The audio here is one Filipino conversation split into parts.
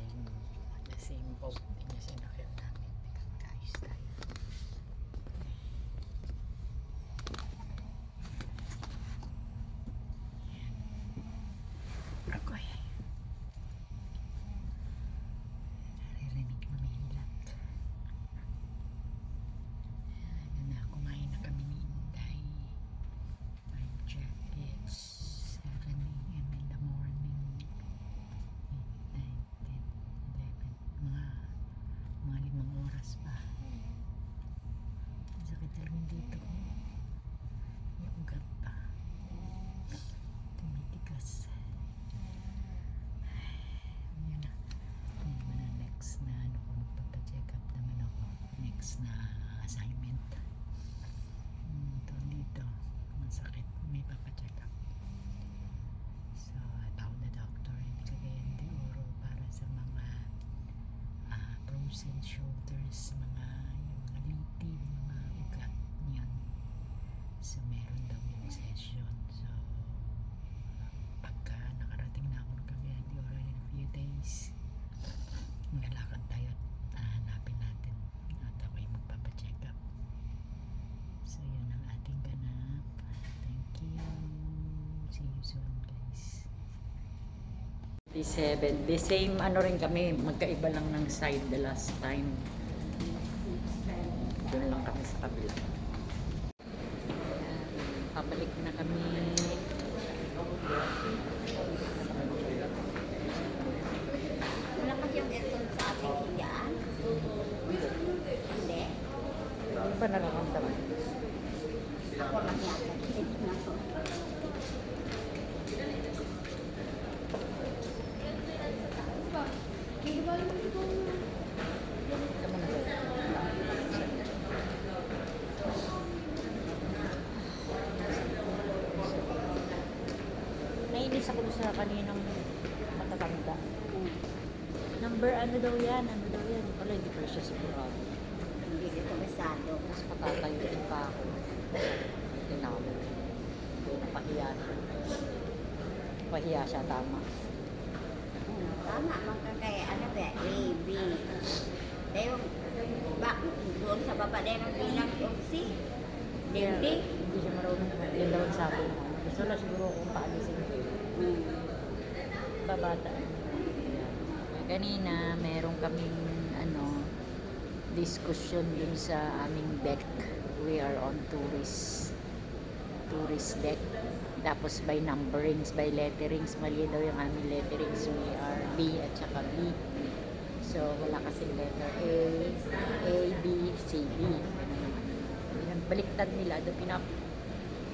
The same boat din yung sinakyan namin. Nagkakaayos tayo. Agoy. Naririnig mo na yung lat. Ano na, kumain na kami ni Inday. 5 jackets. 7 a.m. in the morning. 8, 9, 10, 11. Mga 5 oras pa. Ang sakit talagang dito. Yung ugat pa. Tumitigas. Yun na. Yun na next na ano ko, magpapacheck up naman ako. Next na assignment. Ito dito. Masakit. May papacheck up. So, tawag na doctor. Ibigay ang diuro para sa mga frozen shoulders, mga liti, mga ugat niyan. So, meron daw yung session. So, pagka nakarating na ako ng Cagayan de Oro in a few days, maglalakad tayo at hanapin natin at ako'y magpapacheck up. So, yun ang ating ganap. Thank you. See you soon, guys. 7. The same ano rin kami, magkaiba lang ng side the last time. Doon lang kami sa kabila. Pabalik na kami. Wala kasi yung aircon sa ating higaan? Hindi. Ano ba nararamdaman? Ako lang yata. Ito na ko. Nainis ako sa kaninang matatanda. Number ano daw yan? Ano daw yan? Wala, hindi pa siya sigurado. Hindi dito masado. Mas patatayuin pa ako. Tinawag. Napahiya siya. Pahiya siya, tama. Tama, magkakaya ano ba? A, B. Tayo, bakit doon sa baba din ang bilang yung C? Dindi? Hindi siya marunong. Yun daw ang sabi mo. Gusto na siguro kung paalisin ko. Babata. Kanina, meron kaming discussion dun sa aming deck. We are on tourist deck. Tapos by numberings, by letterings, mali daw yung aming letterings. We are B at saka B. So, wala kasing letter A, B, C, D. Baliktad nila.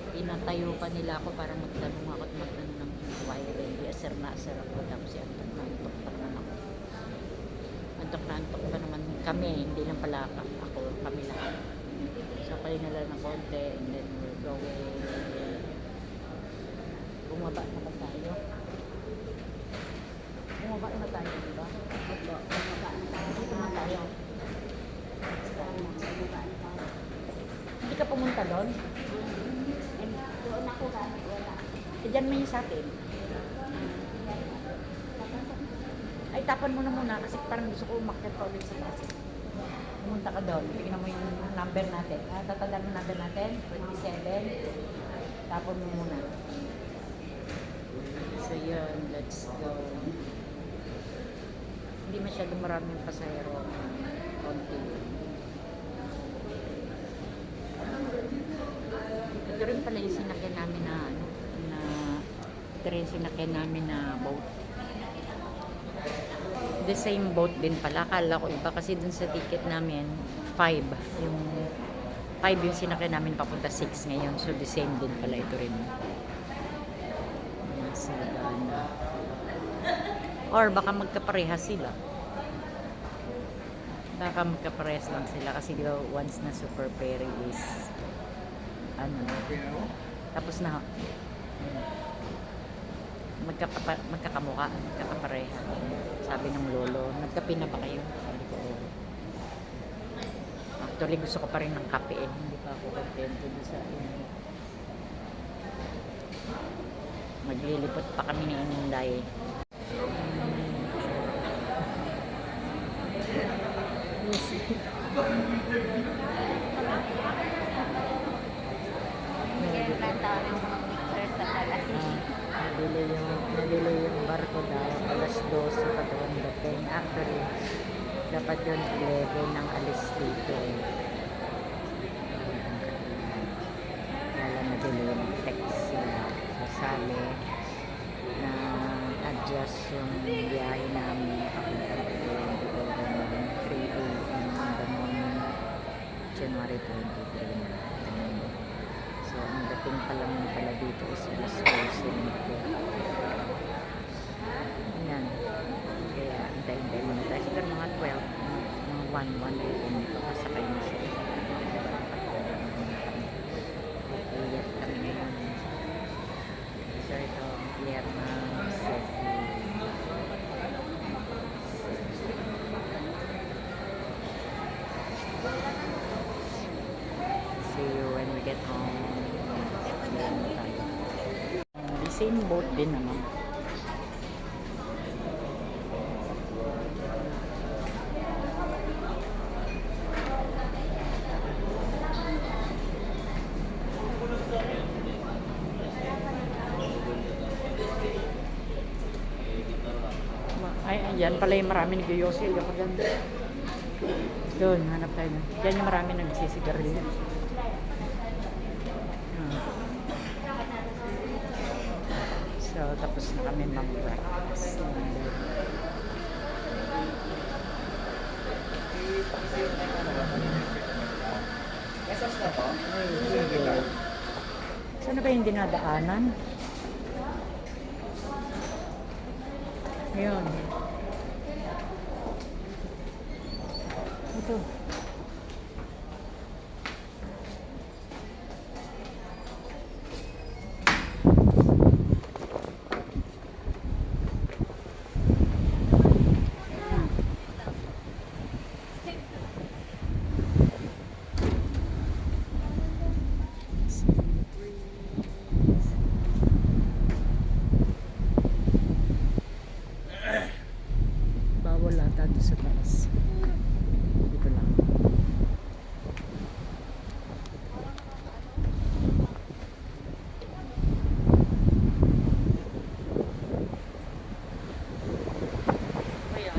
Pinatayo pa nila ako para magtanong ako at magtanong ng inquiry. Sir na ako. Tapos antok na antok pa naman ako. Antok na antok pa naman kami. Hindi lang pala ako. Kami lahat. So, kayo na lang ng konti and then we're going. Bumaba na ba tayo? Bumaba na tayo, di ba? Bumaba na tayo. Dito na tayo. Bumaba na tayo. Hindi ka pumunta doon? Doon ako gamit. Wala. Diyan mo yung sa akin. Ay, tapan mo na muna kasi parang gusto ko umakyat pa ulit sa taas. Pumunta ka doon. Tingnan mo yung number natin. Tatandaan mo number natin? 27. Tapon mo muna. So yun, let's go. Hindi masyadong maraming pasahero. Konti. Ito rin pala yung sinakyan namin ito rin sinakyan namin na boat. The same boat din pala. Akala ko iba kasi dun sa ticket namin 5 yung sinakyan namin papunta 6 ngayon. So the same din pala ito rin. Or baka magkaparehas sila. Baka magkaparehas lang sila kasi di ba once na super ferry is tapos na magkakamukha, magkakapareha. Sabi ng lolo, nagkape na ba kayo? Sabi ko, actually gusto ko pa rin ng kape eh. Hindi pa ako kontento doon sa maglilipot pa kami ni Inday. Bigyan lang tayo ng mga pictures sa pala. Nabili yung barko daw. Alas 12 pa doon dating. Actually, dapat yun 11 ng alis dito eh. Kaya lang nabili yung text sila. Sasabi na adjust yung biyahe namin papunta doon dito ng 3 a.m. in the morning, January 23 na. So, ang dating pa lang pala dito is alas 12 nito. Ayan. Kaya, hintay-hintay muna tayo. Siguro mga 12, mga 1 a.m. Papasakay na siya. Iyat kami ngayon. So, ito, iyat na see you when we get home. The same boat din naman. Ay, ayan pala yung marami nag-yosi. Ako dyan. Doon, hanap tayo. Diyan yung marami nagsisigarilyo. So, tapos na kami mag-breakfast. Saan na ba yung dinadaanan? Ayun. Ito. Bawal ata doon sa taas. Dito lang. Kaya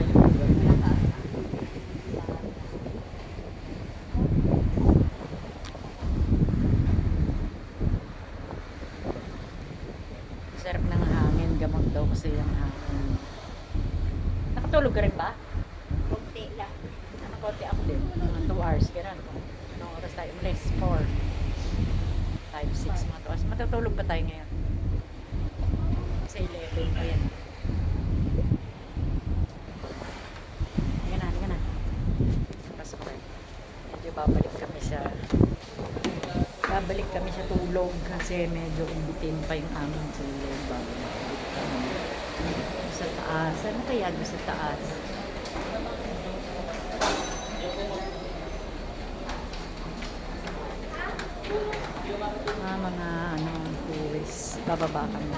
sarap ng hangin. Gamot daw kasi yung hangin. Nakatulog ka rin ba? Kunti lang. Nakakonti ako din. Mga 2 hours. Kaya anong oras tayo? Umalis? 4, 5, 6, mga 2 hours. Matutulog pa tayo ngayon. Sa 11 pa yan. Halika na. Pasok tayo. Medyo babalik kami sa tulog kasi medyo umbitin pa yung aming tulog bago makabalik kami sa taas. Ano kaya doon sa taas? Mga tourists. Bababa kami.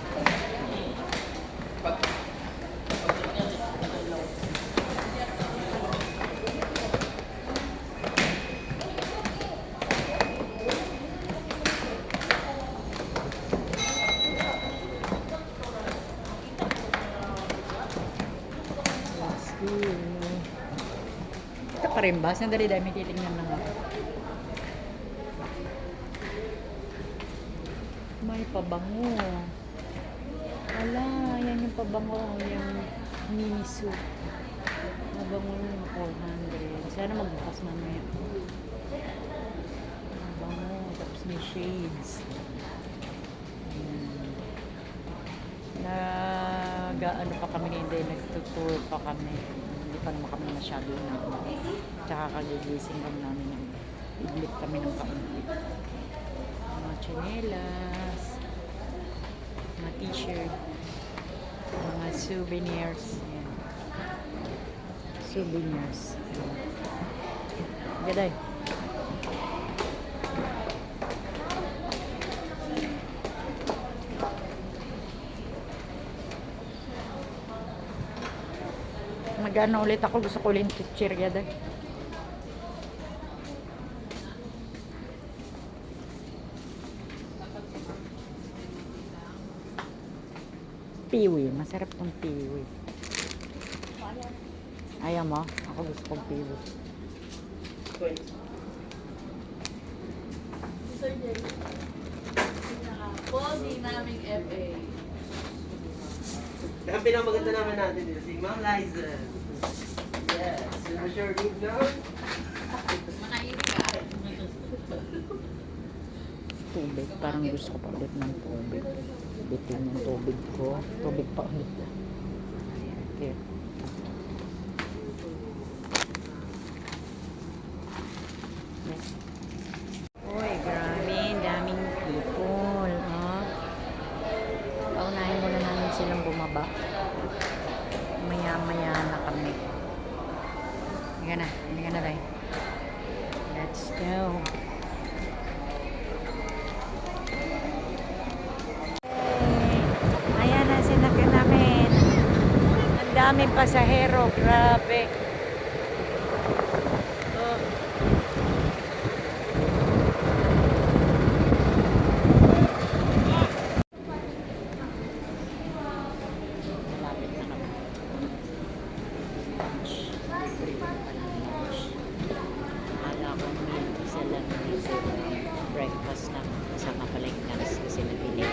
Ito pa rin ba? Sandali dahil may titingnan lang ako. May pabango. Wala, yan yung pabango. Yung miniso. Mabango yung 400. Sana magbukas mamaya. Mabango. Tapos may shades. Nag-ano pa kami hindi. Nagtutour pa kami. Hindi pa naman kami masyado na. Tsaka kagigising lang namin. Idlip kami ng kaunti. Mga tsinelas, mga t-shirt, mga souvenirs. Ayan. Souvenirs. Gaday. Mag-ano ulit ako. Gusto ko ulit chichirya dahil. piwi. Masarap tong piwi. Ayaw mo? Ako gusto kong piwi. Sir Jay. Po, naming FA. Ang pinamaganda naman natin dito, si Ma'am Liza. Yes, you're sure good now? Makairi ka. Tubig. Parang gusto ko pa ulit ng tubig. Bitin yung tubig ko. Tubig pa ulit. Okay. Uy, grabe. Daming people. Oh. Paunahin muna namin silang bumaba. Maya-maya na kami. Hindi ka na, Day. Let's go. Ayan na sinakyan namin. Ang daming pasahero. Grabe. Oh. Malapit na kami. Lunch. Libre pa ng lunch. Akala ko milk isa lang dito. Breakfast na. Kasama pala yung nuts kasi nabili.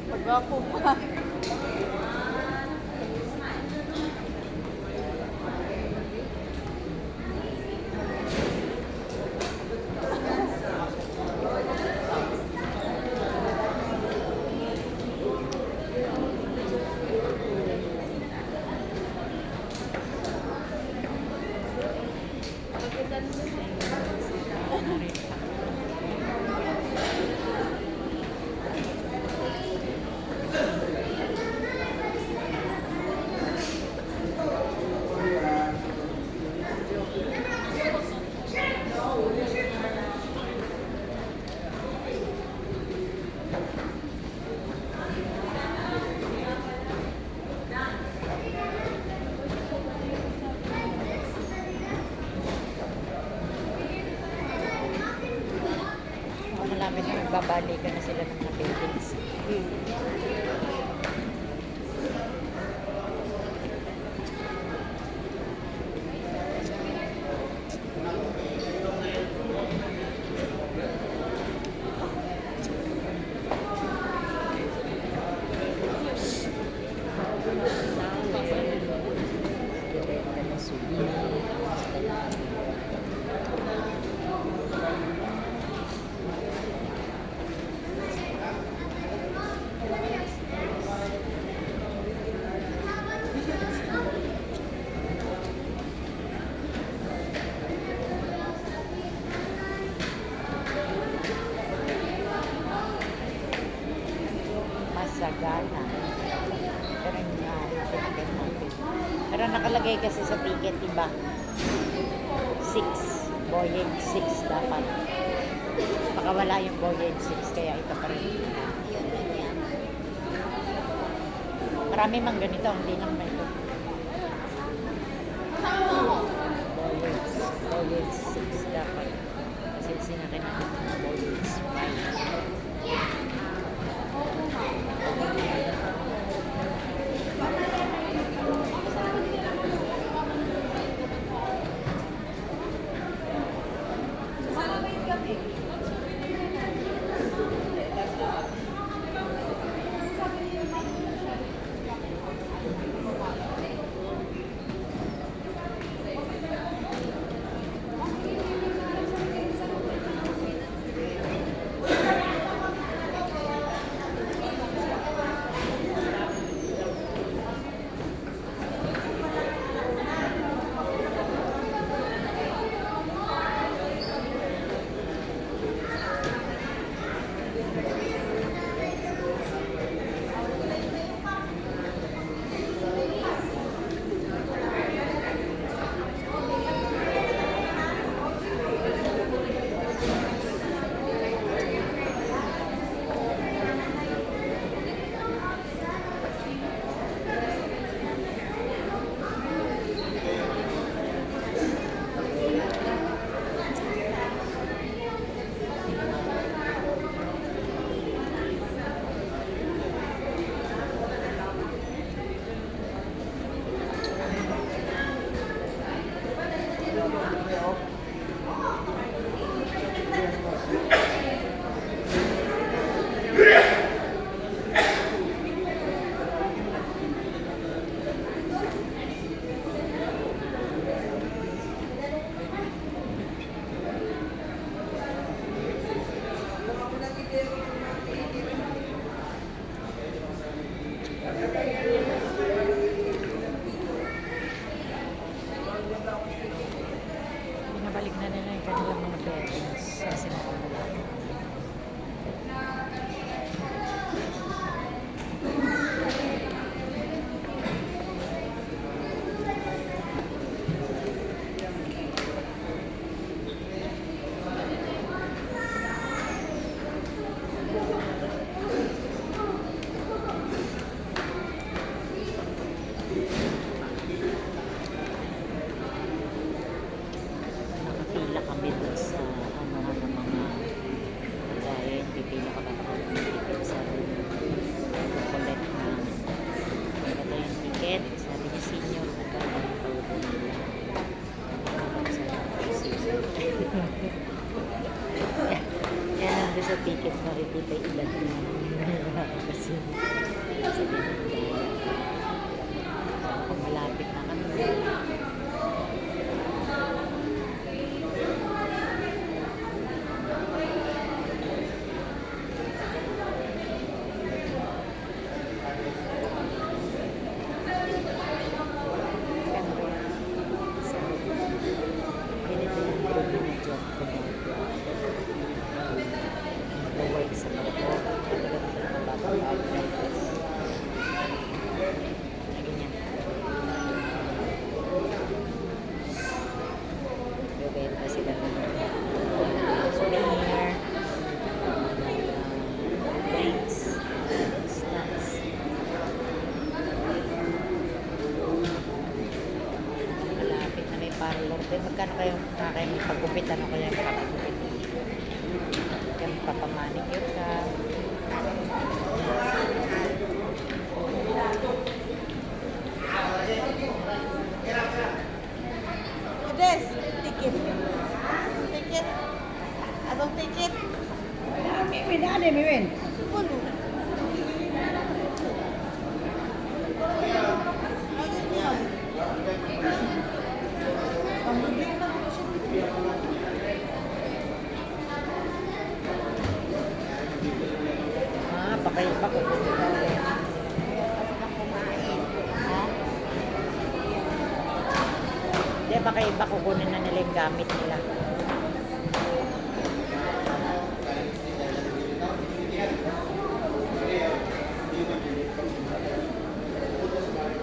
Pagwapo pa. Malapit na magbabalikan na sila ng mga buildings. Direkta na souvenir. Masagana. Pero yung sinagyan natin. Pero nakalagay kasi sa ticket, iba. 6. Voyage 6 dapat. Baka wala yung voyage 6, kaya ito pa rin. Yun lang yan. Marami mang ganito, hindi lang ba ito. Voyage 6 dapat. Kasi sinakyan natin yung voyage 5. Binabalik na nila yung kanilang mga bearings sa sinawala. Nakapila kami dun sa ano nga ng mga giant. Pipila ka para mag-ticket sa collect na ito yung ticket. Sabi niya senior magkano yung paupo nila. Yan ang doon sa ticket makikita yung ilan na kasi sabi niya kung malapit na kami. Bebenta sila ng souvenir, drinks, snacks. Malapit na may parlor. Magkano kayo kakain pagkupit? Ano kaya yung papagupit? Yung papamanicure ka. Des, ticket. Ticket. Abang ticket. Mimin, ano Mimin? Pulo. Ano yan? Pakaiba ko po nila ulit. Ha? Hindi, pakaiba kukunin na nila yung gamit nila.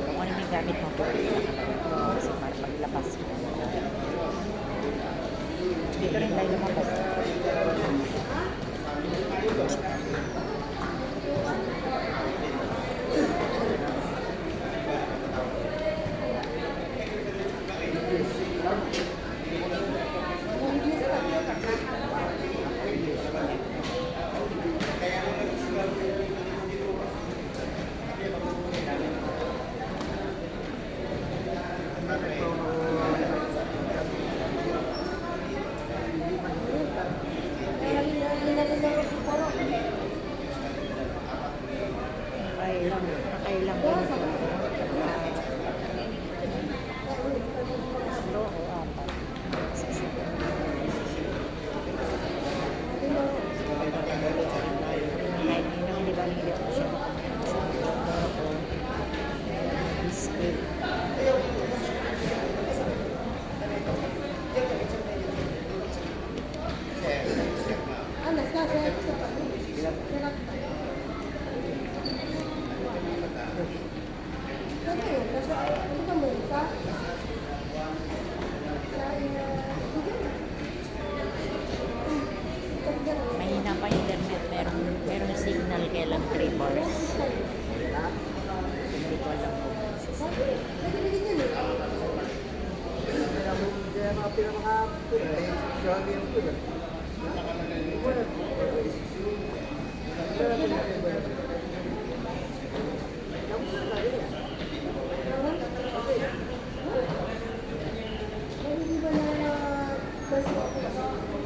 Kukunin mo yung gamit mo po. Kasi para paglabas mo. Dito rin tayo lumabas. Nakailang ganito. Tatlo o apat. Hindi ba nilip ko siya? Biscuit. Mahina pa yung internet. Merong signal kailang 3 bars. Hindi ko alam kung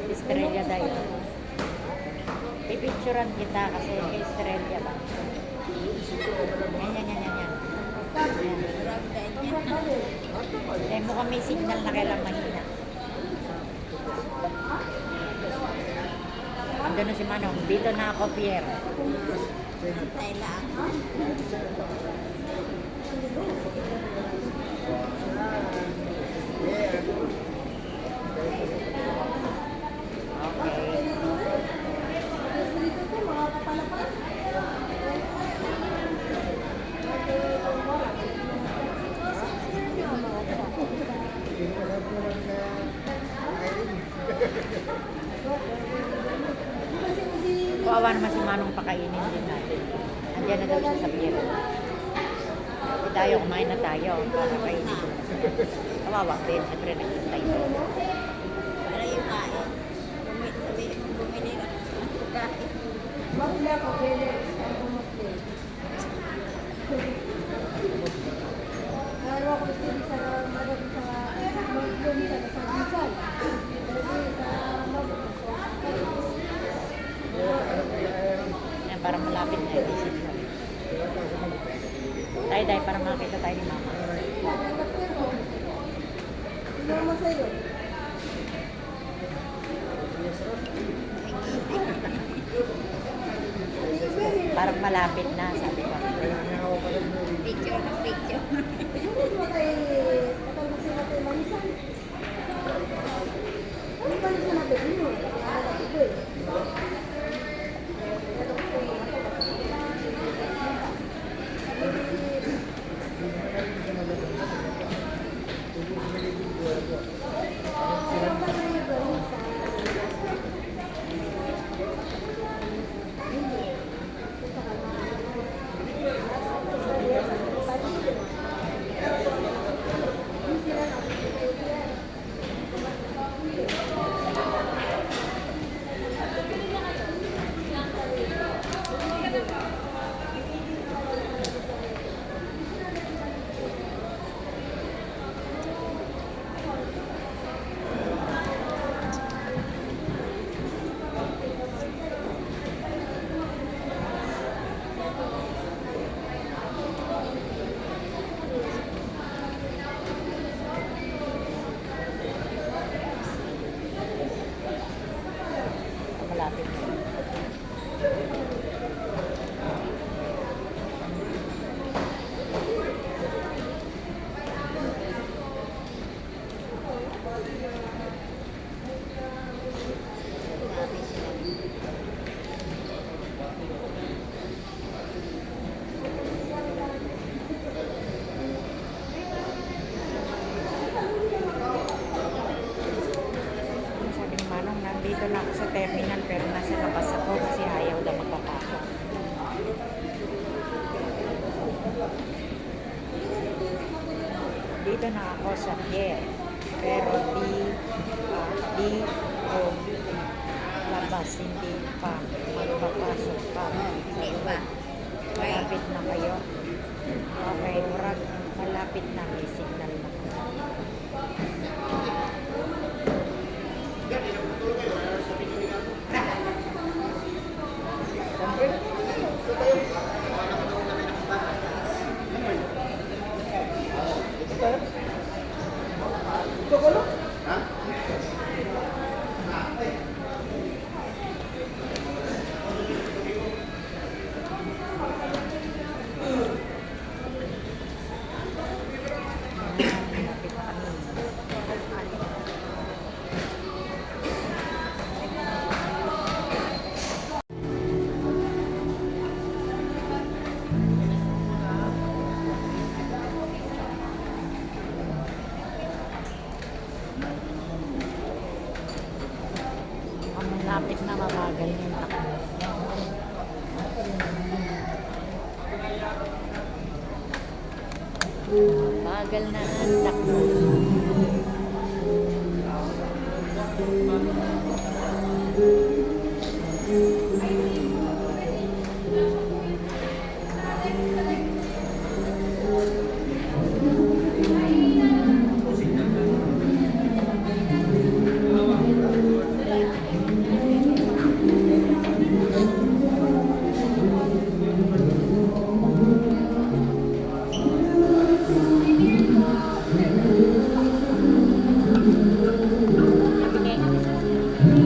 Estrella tayo. Pipicturan kita kasi kay Estrella ba? Yan. Dahil mo kami signal na kailang mahina. Nandun na si Manong. Dito na ako, Pierre. Tay lang. Okay. Kawawa naman si Manong, pakainin din natin. Andiyan na daw siya sa Pierre. Hindi tayo, kumain na tayo. Pakainin. Kawawa din. Siyempre naghintay tayo. Para yung kain. Bumili ka ng pagkain. Yan, para malapit na yung isip mo. Tayo, para makita tayo ni Mama. Parang malapit na, sabi ko. Picture na picture. Malapit na. Sabi ni Manong, nandito na ako sa terminal pero nasa labas ako kasi ayaw daw magpapasok. Dito na ako sa Pierre pero di ko labas, hindi pa magpapasok pa. Hindi pa. Malapit na kayo. Okay, murag malapit na, may signal na. Malapit na kami. Ang malapit na, mabagal yung takbo. Mabagal na ang takbo. Sabi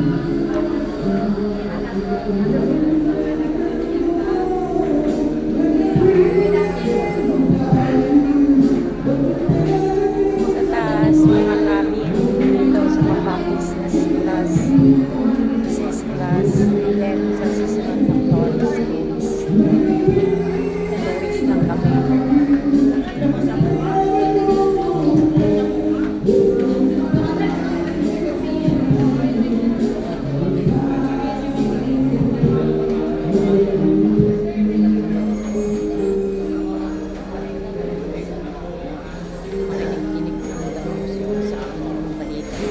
Sa taas, mga cabin dito sa mga business class, business class, and then sa susunod ng tourist schools. Tourist lang kami. Makinig-kinig sa mga museo sa aking balita.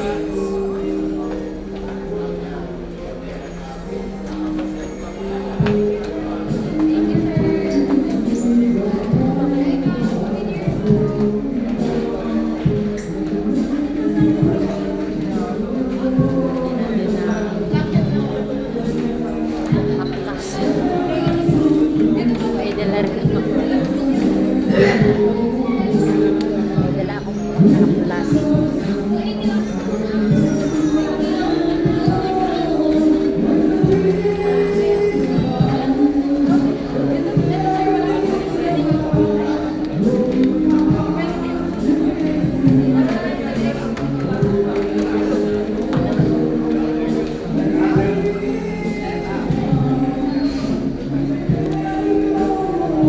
Haplas. May dala rin ako. May dala akong haplas.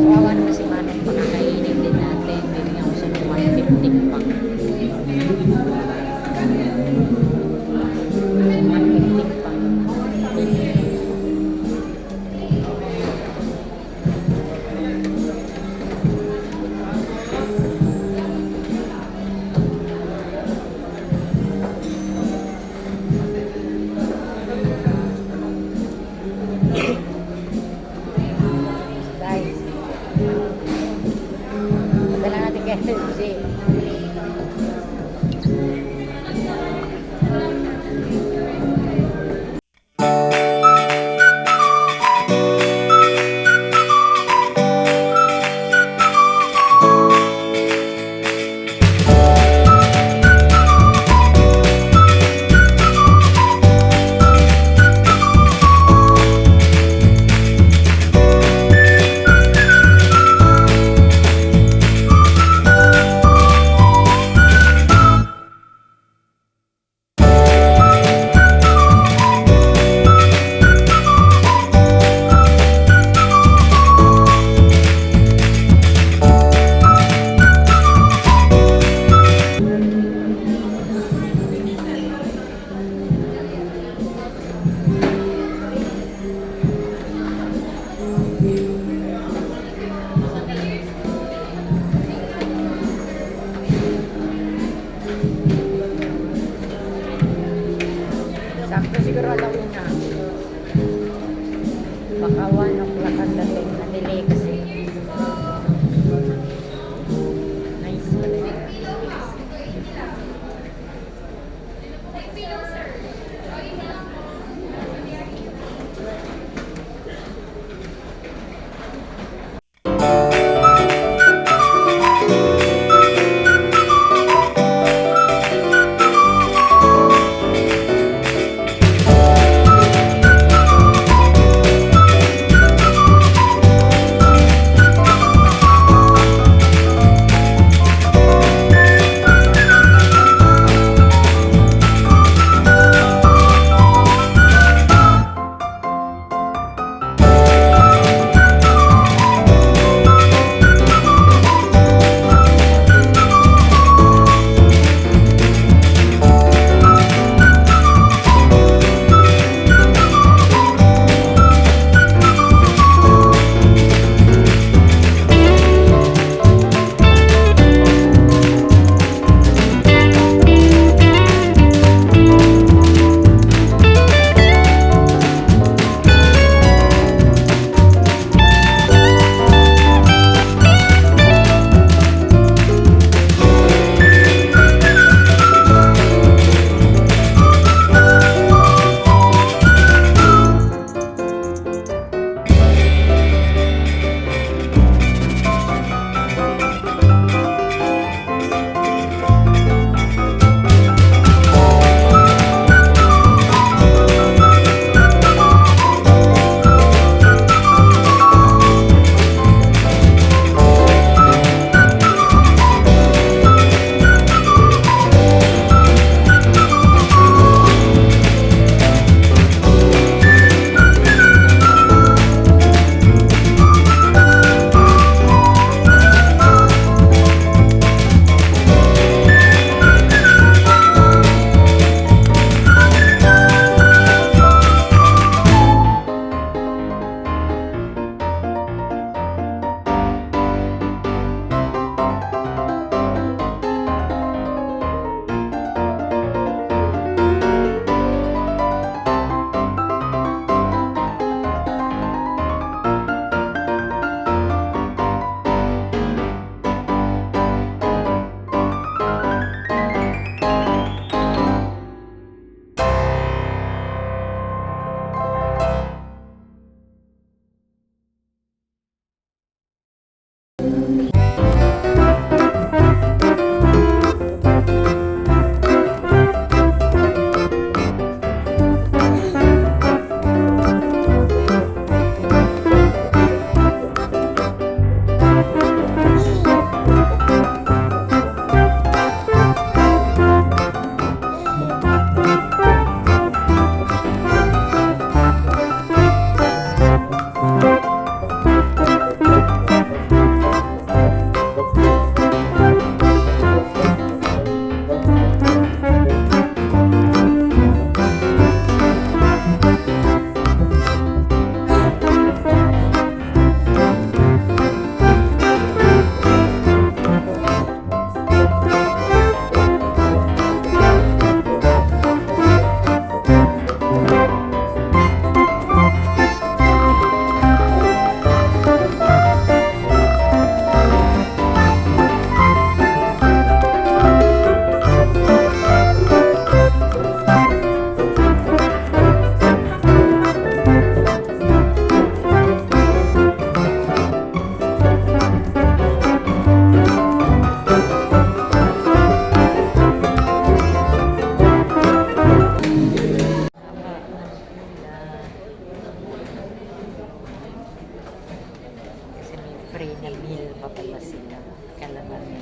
Kawawa naman si Manong, pakakainin din natin. Bibigyan ko siya ng 150 pang. 150 pang. Guys, padala natin kay LG. Sakto siguro alauna. Baka 1 o'clock ang dating na delay kasi. Nice pala. free na meal pa pala sila. Calamari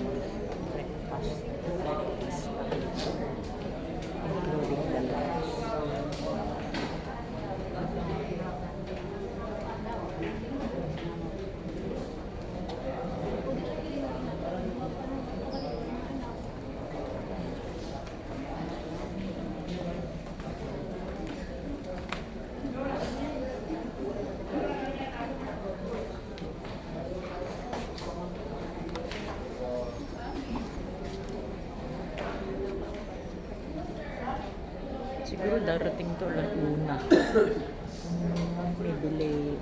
breakfast. Breakfast pa dito. Including the lunch. Siguro darating to lang una. May delay.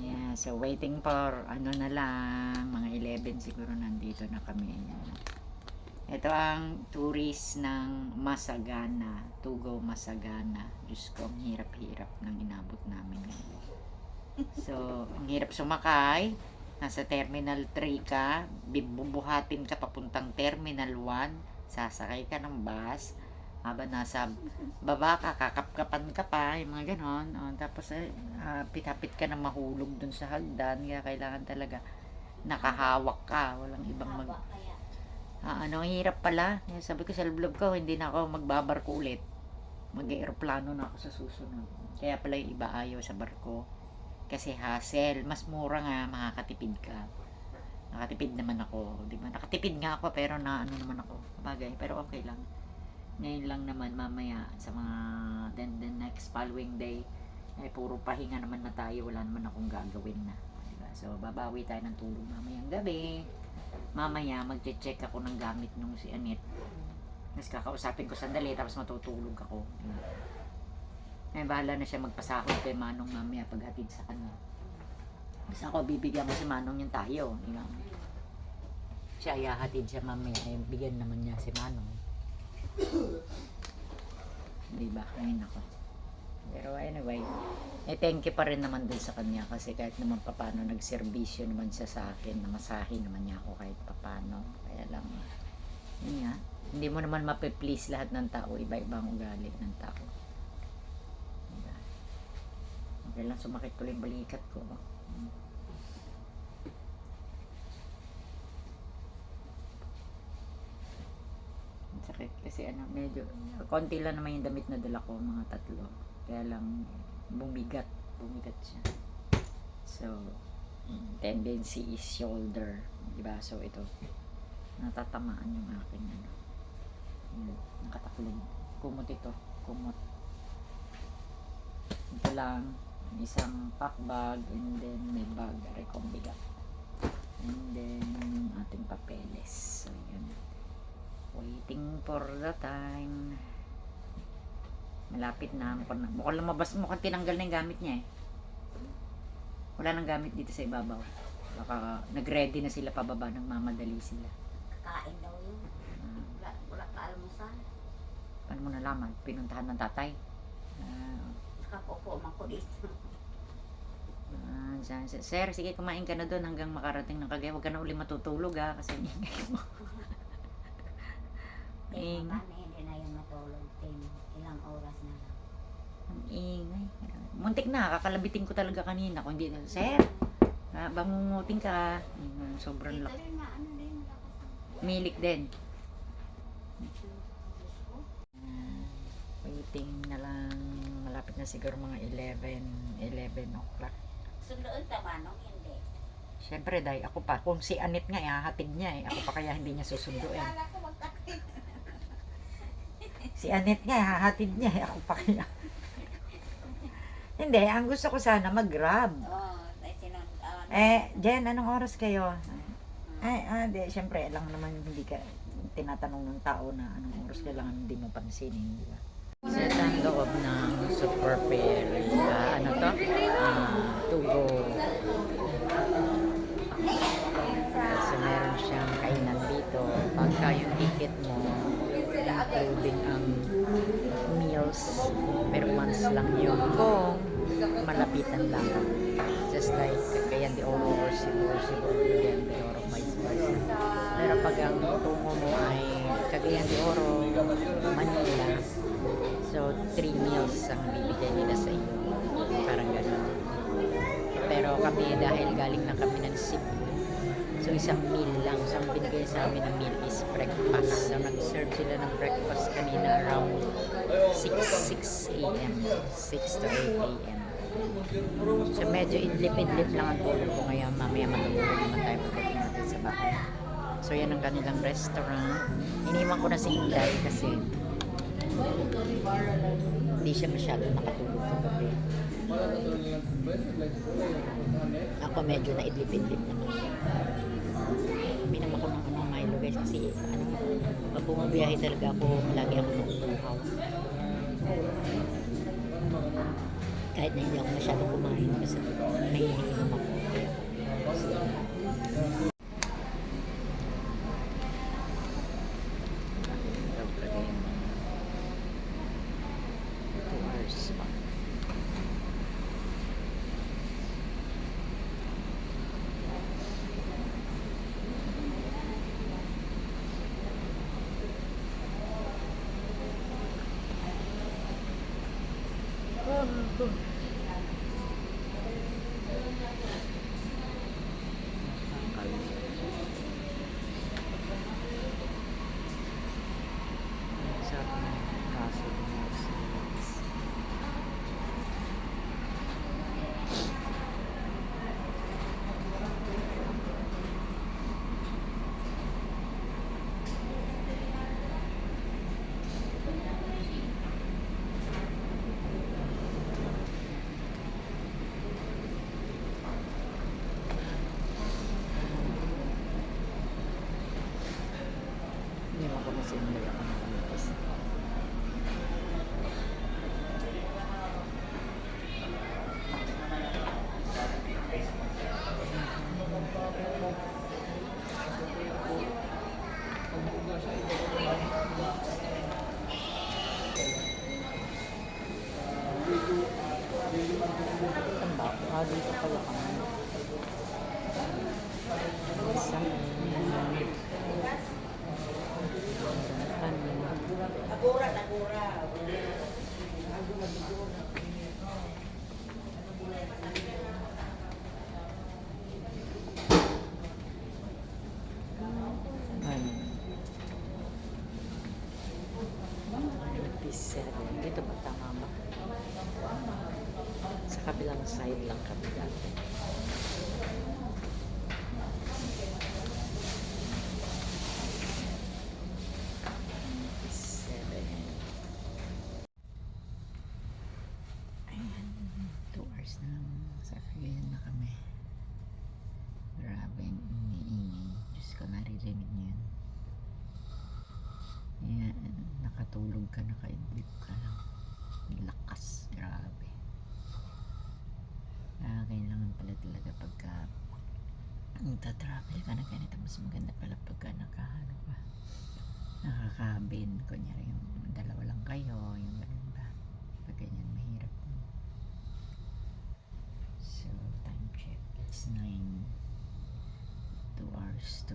Yeah, so waiting for ano na lang, mga 11 siguro nandito na kami. Ito ang tourist ng Masagana, Tugo Masagana. Diyos ko, ang hirap-hirap ng inabot namin ngayon. So, ang hirap sumakay. Nasa Terminal 3 ka, bubuhatin ka papuntang Terminal 1, sasakay ka ng bus, habang nasa baba ka, kakapkapan ka pa, yung mga ganon. Tapos, pitapit ka na mahulog dun sa hagdan, kaya kailangan talaga nakahawak ka, walang ibang ang hirap pala. Sabi ko sa loob ko, hindi na ako magbabarko ulit. Mag-aeroplano na ako sa susunod. Kaya pala yung iba ayaw sa barko. Kasi hassle. Mas mura nga, makakatipid ka. Nakatipid naman ako. Di ba? Nakatipid nga ako, pero naano naman ako. Bagay, pero okay lang. Ngayon lang naman, mamaya, sa mga, then the next following day, ay puro pahinga naman na tayo. Wala naman akong gagawin na. Diba? So, babawi tayo ng tulog mamayang gabi. Mamaya, magche-check ako ng gamit nung si Anet. Tapos kakausapin ko sandali, tapos matutulog ako. Ay, bahala na siya magpasahod kay Manong mamaya paghatid sa kanya. Tapos ako, bibigyan ko si Manong yung tayo. Diba? Siya, ihahatid siya mamaya. Ay, bigyan naman niya si Manong. Diba? Ayun ako. Pero anyway, thank you pa rin naman dun sa kanya kasi kahit naman papano nagserbisyo naman siya sa akin, namasahin naman niya ako kahit papano. Kaya lang, yun nga, hindi mo naman mapiplease lahat ng tao, iba-ibang ugali ng tao. Diba? Okay lang, sumakit ko lang balikat ko. Sakit kasi medyo, konti lang naman yung damit na dala ko, mga 3. Kaya lang, bumigat siya. So, tendency is shoulder. Diba? So, ito, natatamaan yung aking nakataklog. Kumot ito. Kumot. Ito lang, isang pack bag, and then may bag, rekong bigat. And then, yung ating papeles. So, yun. Waiting for the time. Malapit na. Mukhang lumabas, mukhang tinanggal na yung gamit niya eh. Wala nang gamit dito sa ibabaw. Baka nag-ready na sila pababa, nang mamadali sila. Kakain daw yun. Wala ka almusal. Paano mo nalaman? Pinuntahan ng tatay. Nakapupo man ko dito. Sir, sige kumain ka na doon hanggang makarating ng Cagayan. Huwag ka na uli matutulog ha, kasi ingay mo. Hindi na yung matulog. Ilang oras na lang. Ang ingay. Muntik na, kakalabitin ko talaga kanina. Kung hindi, sir, bangunguting ka. Sobrang Dito laki. rin na ano din. Milik din. Waiting na lang. Malapit na siguro mga 11 o'clock. Sundoon tamanong hindi. Siyempre, dahil ako pa. Kung si Anet nga, ihahatid niya eh. Ako pa kaya hindi niya susunduin. Kala ko magkakit. Si Anet nga, ihahatid niya eh. Ako pa kaya. Hindi, ang gusto ko sana mag-grab. Jen, anong oras kayo? Di, siyempre, lang naman hindi ka tinatanong ng tao na anong oras kailangan hindi mo pansinin, di ba? Sa ang loob ng Super Ferry, ano to? Tugo. So, meron siyang kainan dito. Pagka yung ticket mo, including ang meals per month lang yun kung malapitan lang. Just like Cagayan de Oro or Cebu, Cagayan de Oro, vice versa. Pero pag ang tungo mo ay Cagayan de Oro, Manila, so 3 meals ang bibigay nila sa iyo. Parang gano'n. Pero kami, dahil galing na kami ng Cebu, so isang meal lang. So ang binigay sa amin na meal is breakfast. So nag-serve sila ng breakfast kanina around 6 a.m. 6 to 8 a.m. So medyo idlip-idlip lang ang tulog ko ngayon. Mamaya matulog naman tayo pagdating natin sa bahay. So yan ang kanilang restaurant. Iniwan ko na si Inday kasi hindi siya masyado nakatulog sa gabi. Ako medyo na idlip-idlip naman. Minam ako ng Milo guys kasi pag bumabiyahe talaga ako, lagi ako nauuhaw. Kahit na hindi ako masyadong kumain kasi nahihinom ako. Dito pala kami. Dito ba tama ba? Sa kabilang side lang kami dati. Ayan, 2 hours na lang sa Cagayan na kami. Grabe ang iniingay. Diyos ko, naririnig niyo yun. Ayan, nakatulog ka, nakaidlip ka lang. Lakas, grabe. Kailangan pala talaga pagka nagta-travel ka na ganito, mas maganda pala pagka nakahano ka, nakakabin, kunyari yung dalawa lang kayo, yung ganun ba, pag ganyan mahirap. So time check, it's 9, 2 hours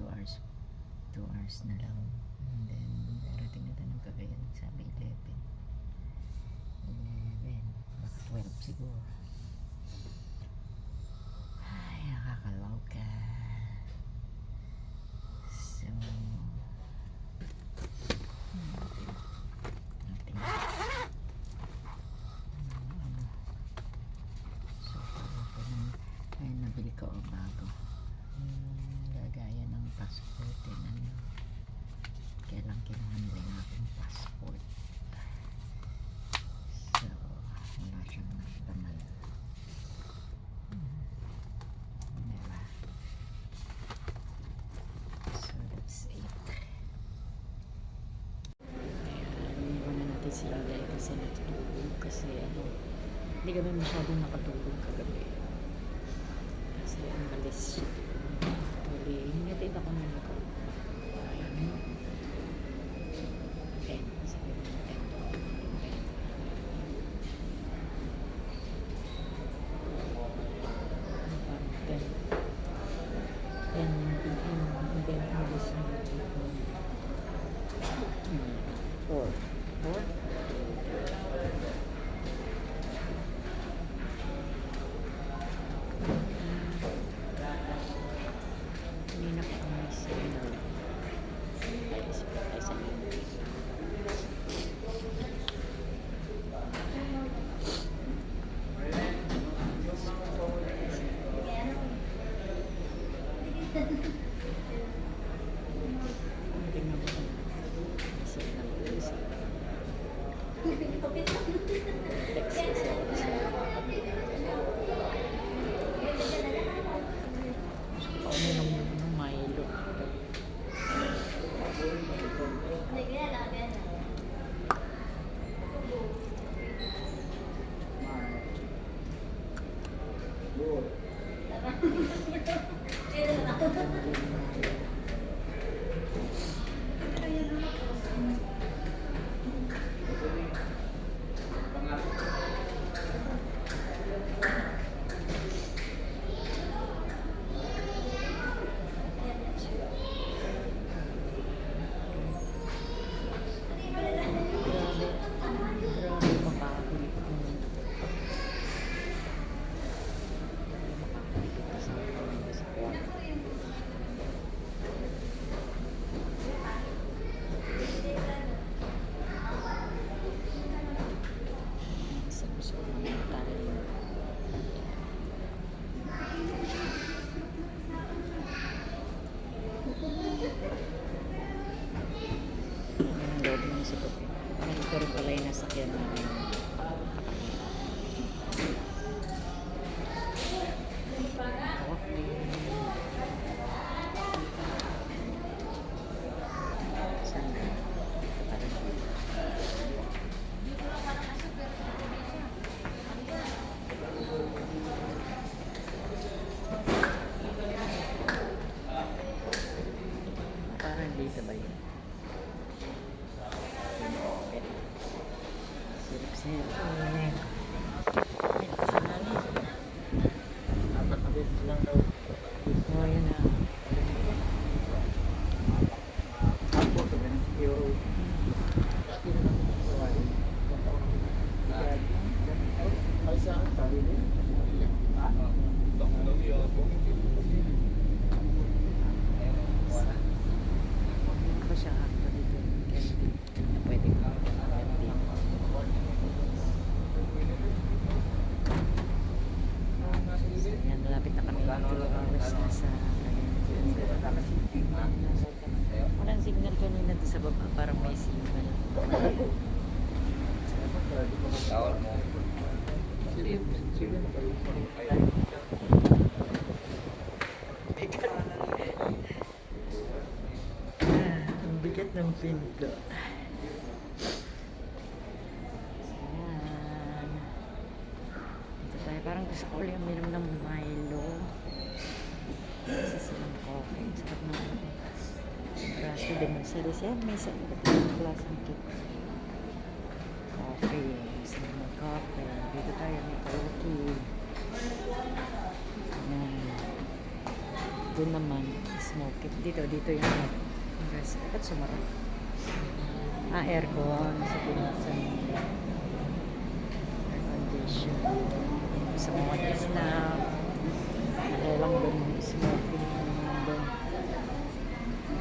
na lang, and then darating na tayo ng Cagayan, sabi 11, baka 12 siguro. Nakakaloka. So natin so ayun, nabili ko bago lagayan ng passport and kailang kinuha nila yung aking passport, so wala siyang nagdamal. Si Inday kasi natutulog kasi hindi kami masyadong nakatulog kagabi kasi ang balis siya. Huli, hinatid ako na nito. Sabi mo 10. Text kasi ako sa uminom ng Milo. Grabe makakabili ko. Sa kwarto. Sa gusto ko naman tayo. Ang loob ng sikot eh. Parang ito rin pala yung nasakyan namin. Saan ba? Parang parang dito ba yun? Sirip-sirip. Oh, yun na. Hindi pa siya actually dun, candy. Na pwede ko candy. So, yan, malapit na kami. 2 hours na sa walang signal kanina doon sa baba. Parang may signal. Ang bigat ng pinto. Ayan. Ito tayo. Parang gusto ko ulit uminom ng Milo. Isa silang coffee. Sarap na ako. Braso din yung salis. Yan, may sa iba't ibang klaseng cake. Coffee. Gusto mo ng coffee. Dito tayo may coffee. Ayan. Doon naman, smoke it. Dito yung rest. Dapat sumarap. Aircon. Sa pinagsan. Air condition. Sa mga snack. Lang doon smoking doon.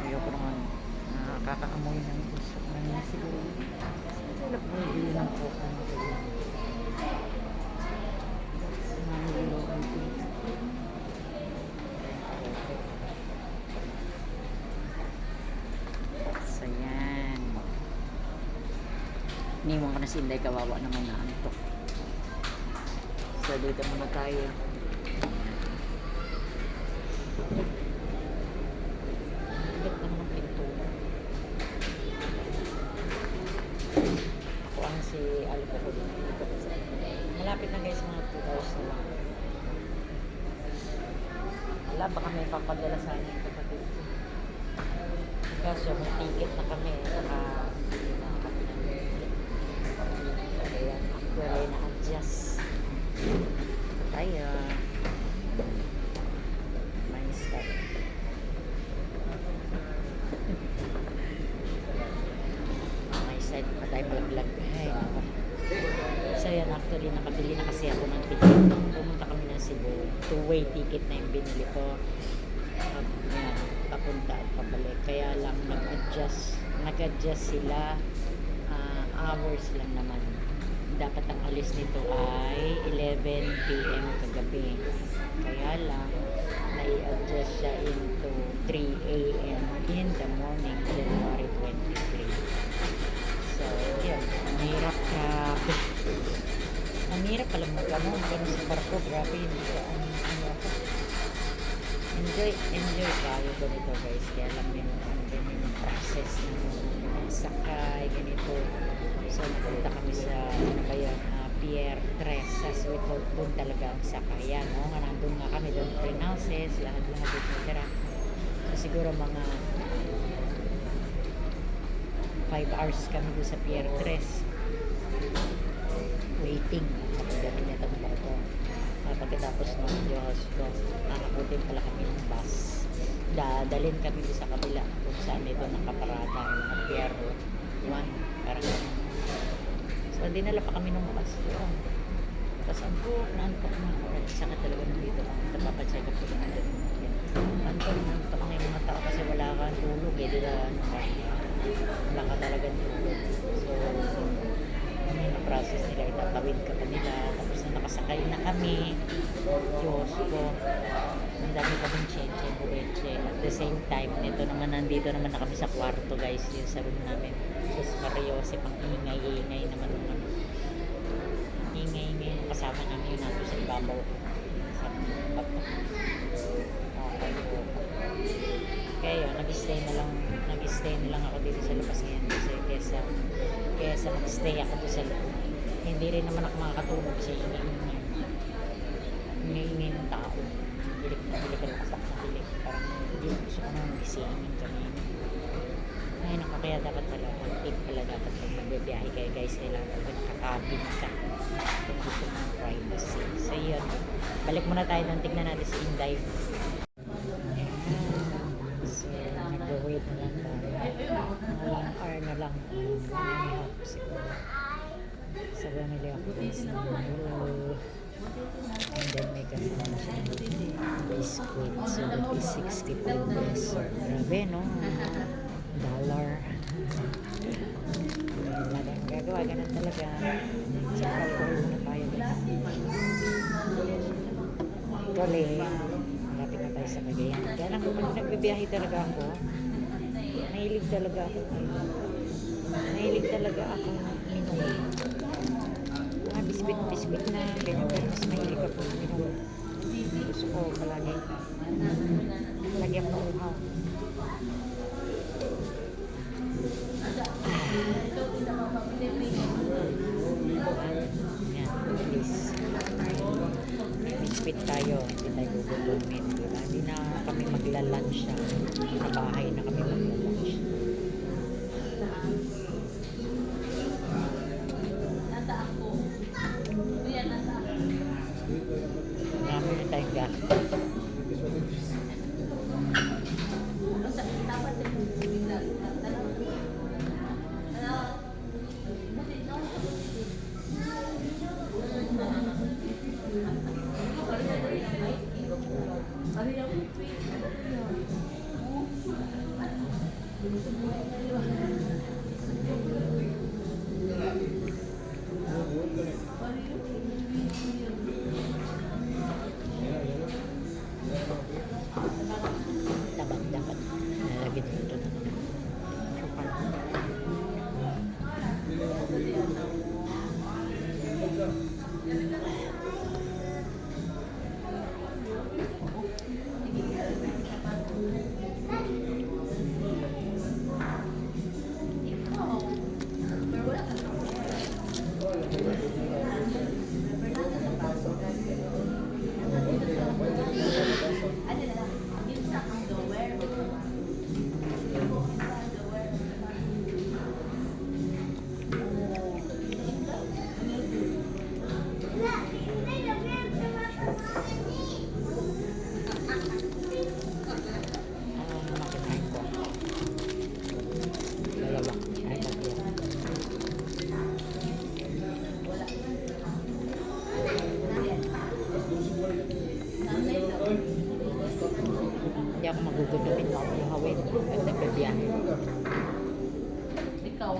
Ayoko naman nakakaamoy ng gusto na siguro. Wala po yung ng coca nito. Milo so yan. Iniwan ko na si Inday, kawawa naman na antok. So dito muna tayo. Bigat lang ng pinto. Ako ang si alcohol. Malapit na guys, mga 2 hours na lang. Wala, baka may papadala sa akin yung kapatid ko. Kaso may ticket na kami. Baka hindi na kami ng ticket. Kaya actually na-adjust. Tayo. May start. May side pa tayo malaglag. Ay, nako. So yan, actually nakabili na kasi ako ng ticket. Pumunta kami ng Cebu. 2-way ticket na yung binili ko. At yan, papunta at pabalik. Kaya lang nag-adjust sila. Hours lang naman. Dapat ang alis nito ay 11 PM kagabi. Kaya lang, nai-adjust siya into 3 AM in the morning, January 23. So, yun. Mahirap, grabe. Ang hirap pala magano sa barko, grabe, hindi ko ano ako. Enjoy tayo ganito guys, kaya alam niyo ganyan yung process ng pagsakay, ganito. So napunta kami sa Pier 3 sa Sweethold, doon talaga ang sakayan, no? Nga nandun nga kami, doon green houses, lahat etc. So siguro mga 5 hours kami doon sa Pier 3 waiting kapag na itong barko. Pagkatapos ng Diyos ko, nakakutin pala kami ng bus, dadalhin kami doon sa kabila kung saan ito nakaparada o Pier 1, parang ganun. So dinala pa kami ng bus doon. Tapos naantok na ako, sakit talaga nandito lang, napapacheck up ko lang antok na yung mga tao kasi wala kang tulog eh, wala ka talagang tulog. So yung process nila, itatawid ka pa nila, tapos na nakasakay na kami, Diyos ko, ang dami pa din cheche, bureche. At the same time, nandito naman na kami sa kwarto guys, yung sa room namin. Sus Mariose, pang ingay-ingay naman naman. Ingay-ingay yung kasama namin yun natin sa ibabaw. Sa bato. Kaya nag-stay na lang ako dito sa labas ngayon kasi kesa mag-stay ako dito sa loob. Hindi rin naman ako makakatulog sa ingay ng tao. Hilig ka lang kapak na hilig. Parang hindi gusto ko nang gisingin kami. Ay naku, kaya dapat pala tip pala dapat pag magbibiyahe kayo guys, kailangan talaga nakakabin ka kung gusto mo ng privacy. So yun, balik muna tayo doon, tignan natin si Inday. So nag-wait na lang tayo, mga 1 hour na lang, 1.5 siguro sa family of this na hello. And then may kasama siya biscuit, so that is 65 pesos. Grabe no, dollar. Wala tayong gagawa, ganun talaga. So alcohol muna tayo tuloy, malapit na tayo sa Cagayan. Kaya lang pag nagbibiyahe talaga ako, mahilig talaga ako minum mga bisbit na ganyan, pero mas mahilig ako minum. Gusto ko palagi ako ng uhaw. Yan, please. May biscuit tayo, hindi tayo gugutumin, diba? Hindi na kami magla-lunch sa bahay na kami magla-lunch. Marami na tayong gastos. Dapat nalagyan dito na hindi ako magugutumin, makukuhawin pag nagbibiyahe. Ikaw?